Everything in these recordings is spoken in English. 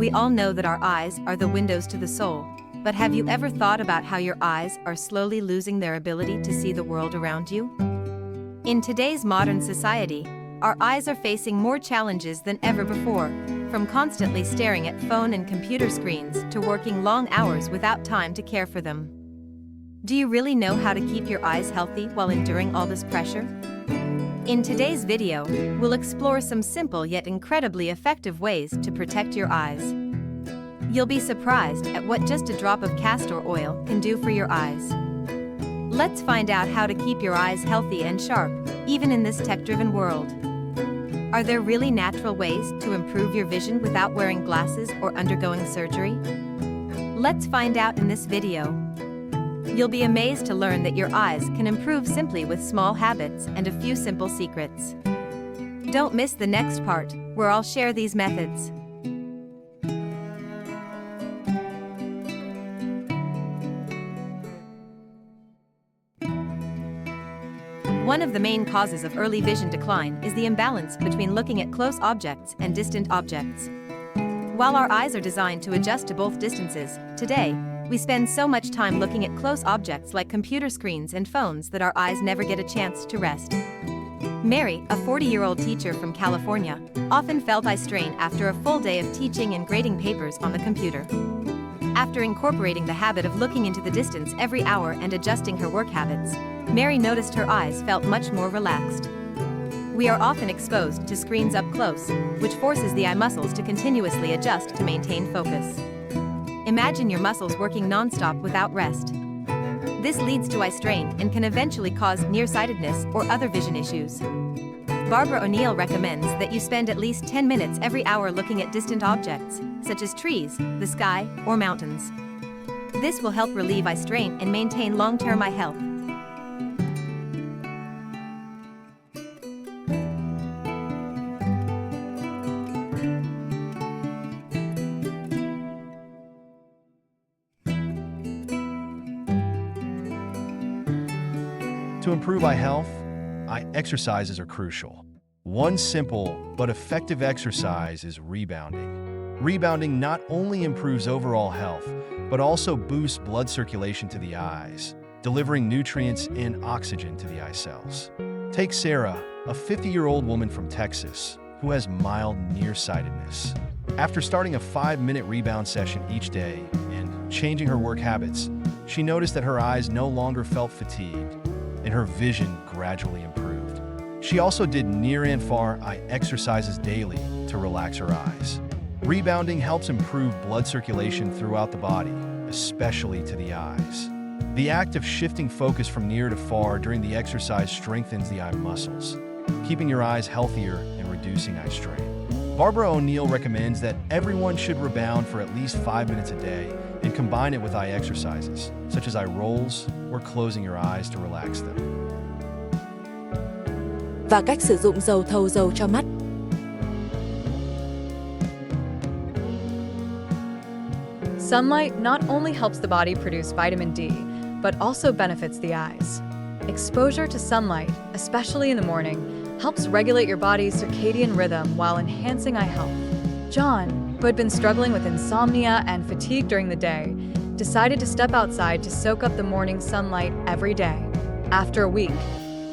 We all know that our eyes are the windows to the soul, but have you ever thought about how your eyes are slowly losing their ability to see the world around you? In today's modern society, our eyes are facing more challenges than ever before, from constantly staring at phone and computer screens to working long hours without time to care for them. Do you really know how to keep your eyes healthy while enduring all this pressure? In today's video, we'll explore some simple yet incredibly effective ways to protect your eyes. You'll be surprised at what just a drop of castor oil can do for your eyes. Let's find out how to keep your eyes healthy and sharp, even in this tech-driven world. Are there really natural ways to improve your vision without wearing glasses or undergoing surgery? Let's find out in this video. You'll be amazed to learn that your eyes can improve simply with small habits and a few simple secrets. Don't miss the next part, where I'll share these methods. One of the main causes of early vision decline is the imbalance between looking at close objects and distant objects. While our eyes are designed to adjust to both distances, today, we spend so much time looking at close objects like computer screens and phones that our eyes never get a chance to rest. Mary, a 40-year-old teacher from California, often felt eye strain after a full day of teaching and grading papers on the computer. After incorporating the habit of looking into the distance every hour and adjusting her work habits, Mary noticed her eyes felt much more relaxed. We are often exposed to screens up close, which forces the eye muscles to continuously adjust to maintain focus. Imagine your muscles working non-stop without rest. This leads to eye strain and can eventually cause nearsightedness or other vision issues. Barbara O'Neill recommends that you spend at least 10 minutes every hour looking at distant objects, such as trees, the sky, or mountains. This will help relieve eye strain and maintain long-term eye health. To improve eye health, eye exercises are crucial. One simple but effective exercise is rebounding. Rebounding not only improves overall health, but also boosts blood circulation to the eyes, delivering nutrients and oxygen to the eye cells. Take Sarah, a 50-year-old woman from Texas, who has mild nearsightedness. After starting a 5-minute rebound session each day and changing her work habits, she noticed that her eyes no longer felt fatigued, and her vision gradually improved. She also did near and far eye exercises daily to relax her eyes. Rebounding helps improve blood circulation throughout the body, especially to the eyes. The act of shifting focus from near to far during the exercise strengthens the eye muscles, keeping your eyes healthier and reducing eye strain. Barbara O'Neill recommends that everyone should rebound for at least 5 minutes a day and combine it with eye exercises, such as eye rolls or closing your eyes to relax them. Và cách sử dụng dầu thầu dầu cho mắt. Sunlight not only helps the body produce vitamin D, but also benefits the eyes. Exposure to sunlight, especially in the morning, helps regulate your body's circadian rhythm while enhancing eye health. John, who had been struggling with insomnia and fatigue during the day, decided to step outside to soak up the morning sunlight every day. After a week,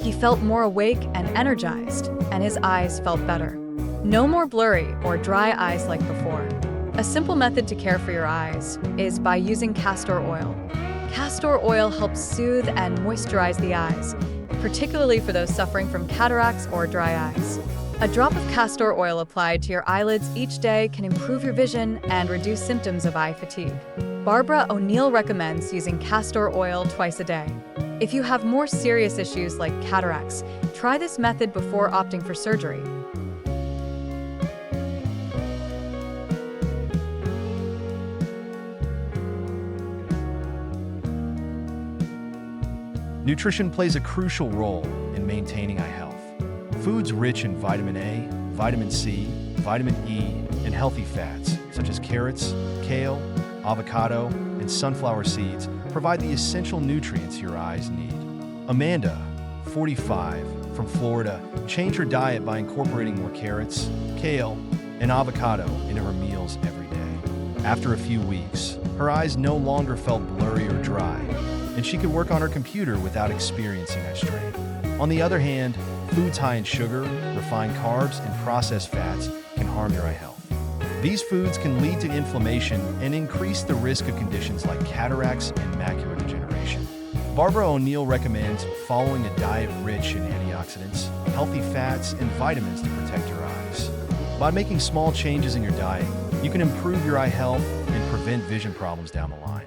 he felt more awake and energized, and his eyes felt better. No more blurry or dry eyes like before. A simple method to care for your eyes is by using castor oil. Castor oil helps soothe and moisturize the eyes, particularly for those suffering from cataracts or dry eyes. A drop of castor oil applied to your eyelids each day can improve your vision and reduce symptoms of eye fatigue. Barbara O'Neill recommends using castor oil twice a day. If you have more serious issues like cataracts, try this method before opting for surgery. Nutrition plays a crucial role in maintaining eye health. Foods rich in vitamin A, vitamin C, vitamin E, and healthy fats, such as carrots, kale, avocado, and sunflower seeds, provide the essential nutrients your eyes need. Amanda, 45, from Florida, changed her diet by incorporating more carrots, kale, and avocado into her meals every day. After a few weeks, her eyes no longer felt blurry or dry, and she could work on her computer without experiencing that strain. On the other hand, foods high in sugar, refined carbs, and processed fats can harm your eye health. These foods can lead to inflammation and increase the risk of conditions like cataracts and macular degeneration. Barbara O'Neill recommends following a diet rich in antioxidants, healthy fats, and vitamins to protect your eyes. By making small changes in your diet, you can improve your eye health and prevent vision problems down the line.